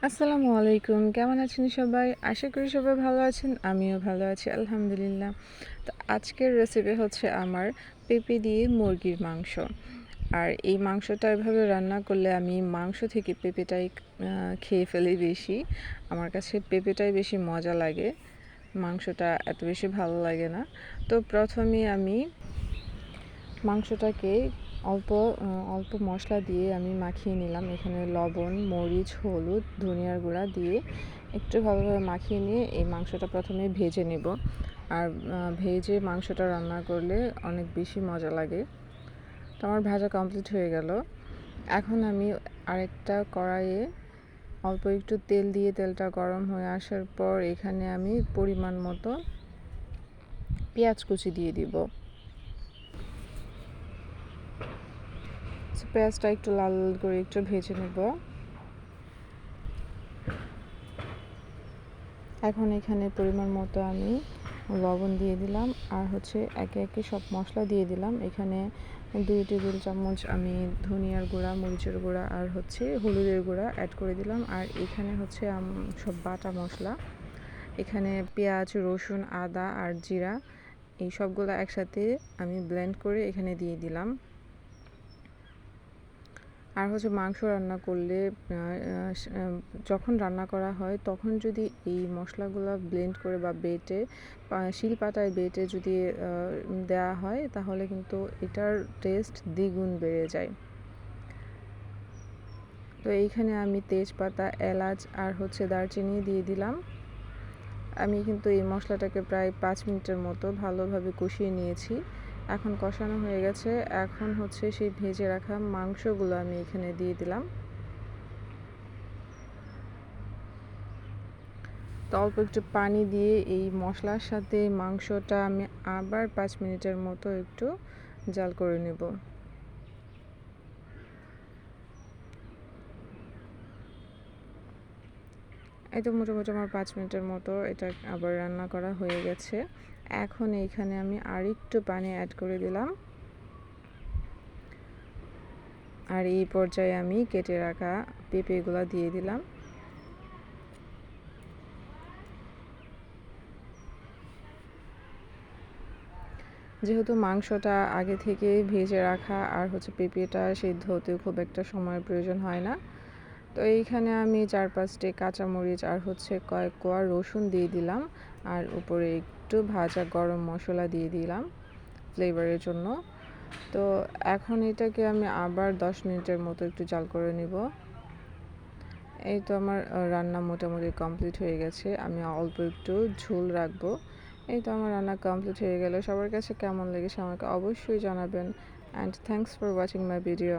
আসসালামু আলাইকুম। কেমন আছেন সবাই? আশা করি সবাই ভালো আছেন। আমিও ভালো আছি আলহামদুলিল্লাহ। তো আজকের রেসিপি হচ্ছে আমার পেঁপে দিয়ে মুরগির মাংস। আর এই মাংসটা এভাবে রান্না করলে আমি মাংস থেকে পেঁপেটাই খেয়ে ফেলি বেশি। আমার কাছে পেঁপেটাই বেশি মজা লাগে। মাংসটা এত বেশি ভালো লাগে না। তো প্রথমে আমি মাংসটাকে অল্প অল্প মশলা দিয়ে আমি মাখিয়ে নিলাম। এখানে লবণ, মরিচ, হলুদ, ধনিয়ার গুঁড়া দিয়ে একটু ভালোভাবে মাখিয়ে নিয়ে এই মাংসটা প্রথমে ভেজে নেব। আর ভেজে মাংসটা রান্না করলে অনেক বেশি মজা লাগে। তো আমার ভাজা কমপ্লিট হয়ে গেল। এখন আমি আরেকটা কড়াইয়ে অল্প একটু তেল দিয়ে তেলটা গরম হয়ে আসার পর এখানে আমি পরিমাণ মতো পেঁয়াজ কুচি দিয়ে দিব। পেঁয়াজটা একটু লাল করে একটু ভেজে নেব। এখন এখানে পরিমাণ মতো আমি লবণ দিয়ে দিলাম আর হচ্ছে একে একে সব মশলা দিয়ে দিলাম। এখানে 2 টেবিল চামচ আমি ধনিয়ার গুঁড়া, মরিচের গুঁড়া আর হচ্ছে হলুদের গুঁড়া অ্যাড করে দিলাম। আর এখানে হচ্ছে সব বাটা মশলা, এখানে পেঁয়াজ, রসুন, আদা আর জিরা এই সবগুলো একসাথে আমি ব্লেন্ড করে এখানে দিয়ে দিলাম। আর হচ্ছে মাংস রান্না করলে যখন রান্না করা হয় তখন যদি এই মশলাগুলো ব্লেন্ড করে বা বেটে শিলপাটায় বেটে যদি দেওয়া হয় তাহলে কিন্তু এটার টেস্ট দ্বিগুণ বেড়ে যায়। তো এইখানে আমি তেজপাতা, এলাচ আর হচ্ছে দারচিনি দিয়ে দিলাম। আমি কিন্তু এই মশলাটাকে প্রায় 5 মিনিটের মতো ভালোভাবে কষিয়ে নিয়েছি। এখন কষানো হয়ে গেছে। এখন হচ্ছে সেই ভেজে রাখা মাংসগুলো আমি এখানে দিয়ে দিলাম। তো অল্প একটু পানি দিয়ে এই মশলার সাথে মাংসটা আমি আবার 5 মিনিটের মতো একটু জাল করে নেব। এই তো মোটামুটি আমার 5 মিনিটের মতো এটা আবার রান্না করা হয়ে গেছে। এখন এইখানে আমি আরেকটু পানি অ্যাড করে দিলাম। আর এই পর্যায়ে আমি কেটে রাখা পেঁপেগুলো দিয়ে দিলাম। যেহেতু মাংসটা আগে থেকে ভেজে রাখা আর হচ্ছে পেঁপেটা সিদ্ধ হতে খুব একটা সময়ের প্রয়োজন হয় না। তো এইখানে আমি 4-5টি কাঁচামরিচ আর হচ্ছে কয়েক কোয়া রসুন দিয়ে দিলাম। আর উপরে একটু ভাজা গরম মশলা দিয়ে দিলাম ফ্লেভারের জন্য। তো এখন এটাকে আমি আবার 10 মিনিটের মতো একটু জাল করে নিব। এই তো আমার রান্না মোটামুটি কমপ্লিট হয়ে গেছে। আমি অল্প একটু ঝোল রাখবো। এই তো আমার রান্না কমপ্লিট হয়ে গেল। সবার কাছে কেমন লেগেছে আমাকে অবশ্যই জানাবেন। And thanks for watching my video.